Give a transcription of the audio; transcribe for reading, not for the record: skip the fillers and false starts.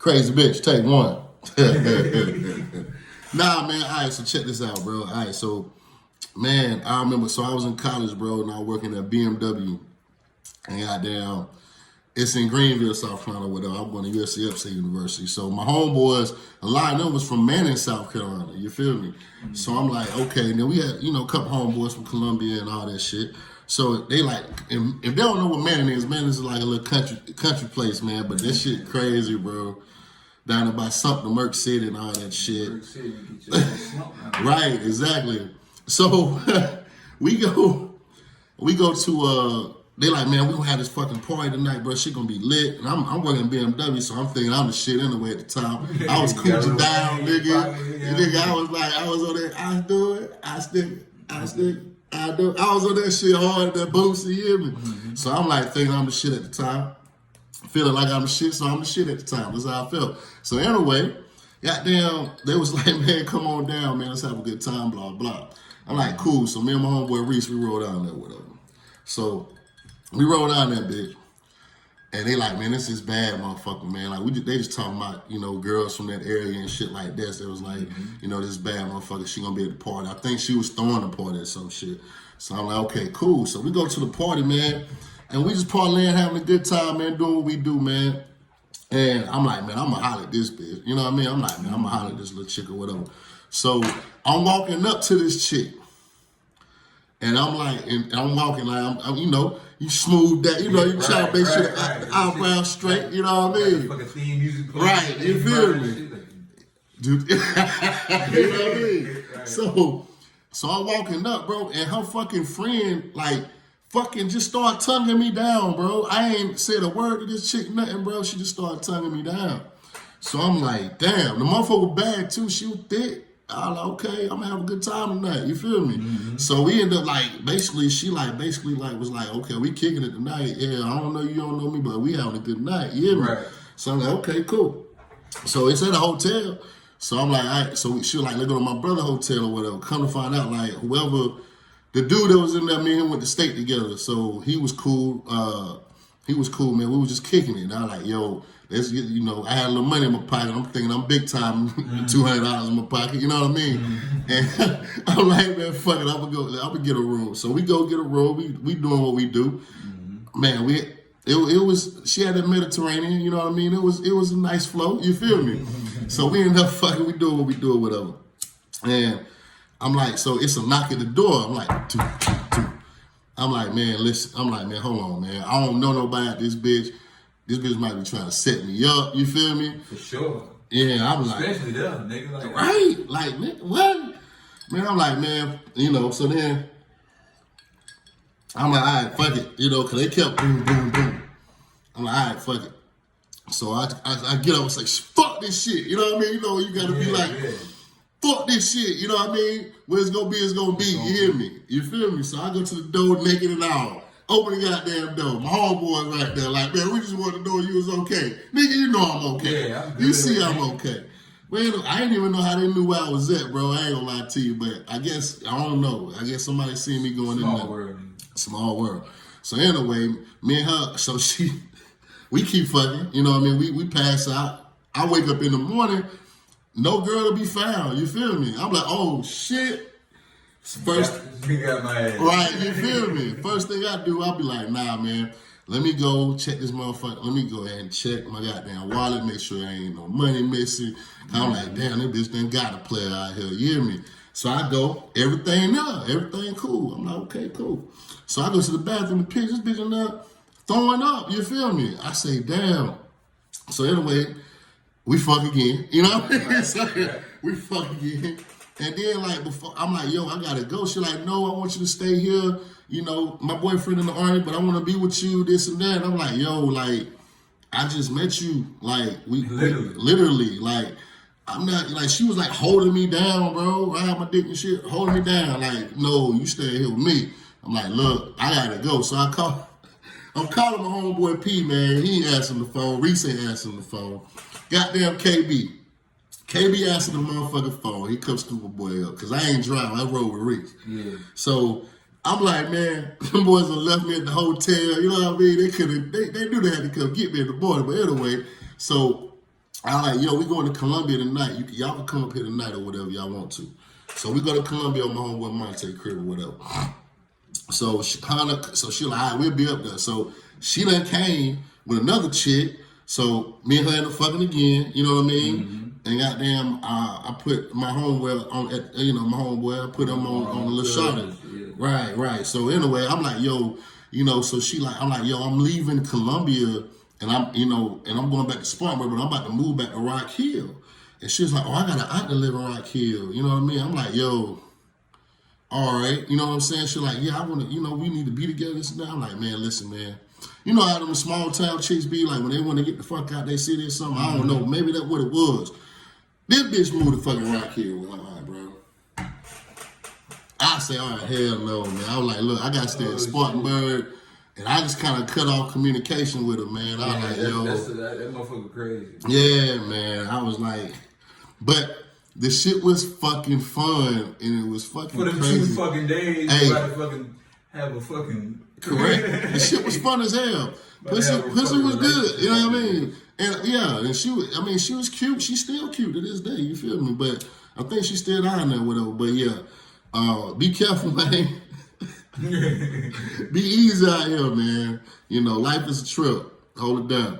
Crazy bitch, take one. Nah, man. All right, so check this out, bro. All right, so, man, I remember, so I was in college, bro, and I was working at BMW. And goddamn, it's in Greenville, South Carolina, whatever. I'm going to USC Upstate University. So my homeboys, a lot of them was from Manning, South Carolina. You feel me? Mm-hmm. So I'm like, okay. And then we had, a couple homeboys from Columbia and all that shit. So they like, if they don't know what Manning is like a little country place, man. But that shit crazy, bro. Down about something, Merck City and all that shit. Right, exactly. So we go to they like, man, we gonna have this fucking party tonight, bro. Shit gonna be lit. And I'm working at BMW, so I'm thinking I'm the shit anyway at the time. I was cooching down, nigga. I was on there, I do it, I stick, I do it. I was on that shit hard, that boost, you hear me? Mm-hmm. So I'm like thinking I'm the shit at the time. Feeling like I'm the shit, so I'm the shit at the time. That's how I felt. So anyway, goddamn, they was like, man, come on down, man. Let's have a good time, blah, blah. I'm like, cool. So me and my homeboy Reese, we rolled down there with him. So we rolled down that bitch. And they like, man, this is bad, motherfucker, man. Like, they just talking about, girls from that area and shit like that. So it was like, this is bad, motherfucker. She gonna be at the party. I think she was throwing the party or some shit. So I'm like, okay, cool. So we go to the party, man. And we just parlaying, having a good time, man, doing what we do, man. And I'm like, man, I'm going to holler at this bitch. You know what I mean? I'm like, man, I'm going to holler at this little chick or whatever. So I'm walking up to this chick. And I'm like, and I'm walking like, I'm you smooth that, you try to make sure the eyebrows straight, you know what I mean? Fucking theme music playing. Right, you feel me? Dude, you know what I mean? Right. So I'm walking up, bro, and her fucking friend, like, fucking just started tonguing me down, bro. I ain't said a word to this chick, nothing, bro. She just started tonguing me down. So I'm like, damn, the motherfucker bad too. She was thick. I was like, okay, I'm gonna have a good time tonight. You feel me? Mm-hmm. So we ended up she was like, okay, we kicking it tonight. Yeah, I don't know you don't know me, but we having a good night. You hear me? Right. So I'm like, okay, cool. So it's at a hotel. So I'm like, all right. So she was like, let's go to my brother's hotel or whatever. Come to find out, like, whoever. The dude that was in there, me and him went to state together, so he was cool. Man. We was just kicking it. And I was like, yo, let's get, I had a little money in my pocket. I'm thinking I'm big time, $200 in my pocket, you know what I mean? Mm-hmm. And I'm like, man, fuck it, I'm gonna get a room. So we go get a room. We doing what we do. Mm-hmm. Man, it was, she had the Mediterranean, you know what I mean? It was a nice flow, you feel me? So we ended up fucking, we doing what we do, whatever. And I'm like, so it's a knock at the door. I'm like, two. I'm like, man, listen. I'm like, man, hold on, man. I don't know nobody at this bitch. This bitch might be trying to set me up. You feel me? For sure. Yeah, I'm like. Especially them, nigga. Like, right? Like, nigga, what? Man, I'm like, man, so then I'm like, all right, fuck it. Because they kept boom, boom, boom. I'm like, all right, fuck it. So I get up and say, fuck this shit. You know what I mean? You got to be like, fuck this shit, you know what I mean? Where it's gonna be, it's gonna be. You hear me? You feel me? So I go to the door naked and all. Open the goddamn door. My homeboy right there, like, man, we just want to know you was okay. Nigga, you know I'm okay. Yeah, you see I'm okay. Well, I didn't even know how they knew where I was at, bro. I ain't gonna lie to you, but I guess, I don't know. I guess somebody seen me going in there. Small world. So anyway, me and her, so we keep fucking, you know what I mean? We pass out. I wake up in the morning, no girl to be found. You feel me? I'm like, oh shit. First, you got my ass. Right, you feel me? First thing I do, I'll be like, nah, man. Let me go check this motherfucker. Let me go ahead and check my goddamn wallet, make sure there ain't no money missing. I'm like, damn, this bitch done got a player out here. You hear me? So I go, everything cool. I'm like, okay, cool. So I go to the bathroom to piss. This bitch in there throwing up. You feel me? I say, damn. So anyway, we fuck again. You know what I mean? So, we fuck again. And then, like, before, I'm like, yo, I gotta go. She like, no, I want you to stay here. My boyfriend in the Army, but I want to be with you, this and that. And I'm like, yo, like, I just met you. Like, we literally, like, I'm not, like, she was, like, holding me down, bro. I have my dick and shit, holding me down. Like, no, you stay here with me. I'm like, look, I gotta go. So I'm calling my homeboy P, man. He ain't answering the phone. Reese ain't answering the phone. Goddamn KB. KB answered the motherfucking phone. He comes to my boy up. Because I ain't driving. I rode with Reese. Yeah. So I'm like, man, them boys have left me at the hotel. You know what I mean? They knew they had to come get me in the morning. But anyway, so I like, yo, we going to Columbia tonight. Y'all can come up here tonight or whatever y'all want to. So we go to Columbia on my homeboy Monte crib or whatever. So she like, all right, we'll be up there. So she done came with another chick. So me and her ended up fucking again. You know what I mean? And goddamn, I put my homeboy on, my homeboy. I put him on the little shawty. Yeah. Right. So anyway, I'm like, yo, so I'm like, yo, I'm leaving Columbia, and I'm going back to Spartanburg, but I'm about to move back to Rock Hill. And she was like, oh, I got an aunt that live in Rock Hill. You know what I mean? I'm like, yo, all right. You know what I'm saying? She's like, yeah, I want to, we need to be together. This and that. I'm like, man, listen, man. You know how them small town chicks be like when they want to get the fuck out they city or something? I don't know. Maybe that's what it was. This bitch moved to fucking Rock Hill. All right, bro. I say, all right, hell no, man. I was like, look, I got to stay in Spartanburg. And I just kind of cut off communication with her, man. I was like, yo. That motherfucker crazy. Yeah, man. I was like, but the shit was fucking fun. And it was fucking for them crazy. 2 fucking days, you gotta fucking have a fucking... Correct. The shit was fun as hell. Pussy was good. You know what I mean? And yeah, and she was cute. She's still cute to this day. You feel me? But I think she's still down there, whatever. But yeah, be careful, man. Be easy out here, man. Life is a trip. Hold it down.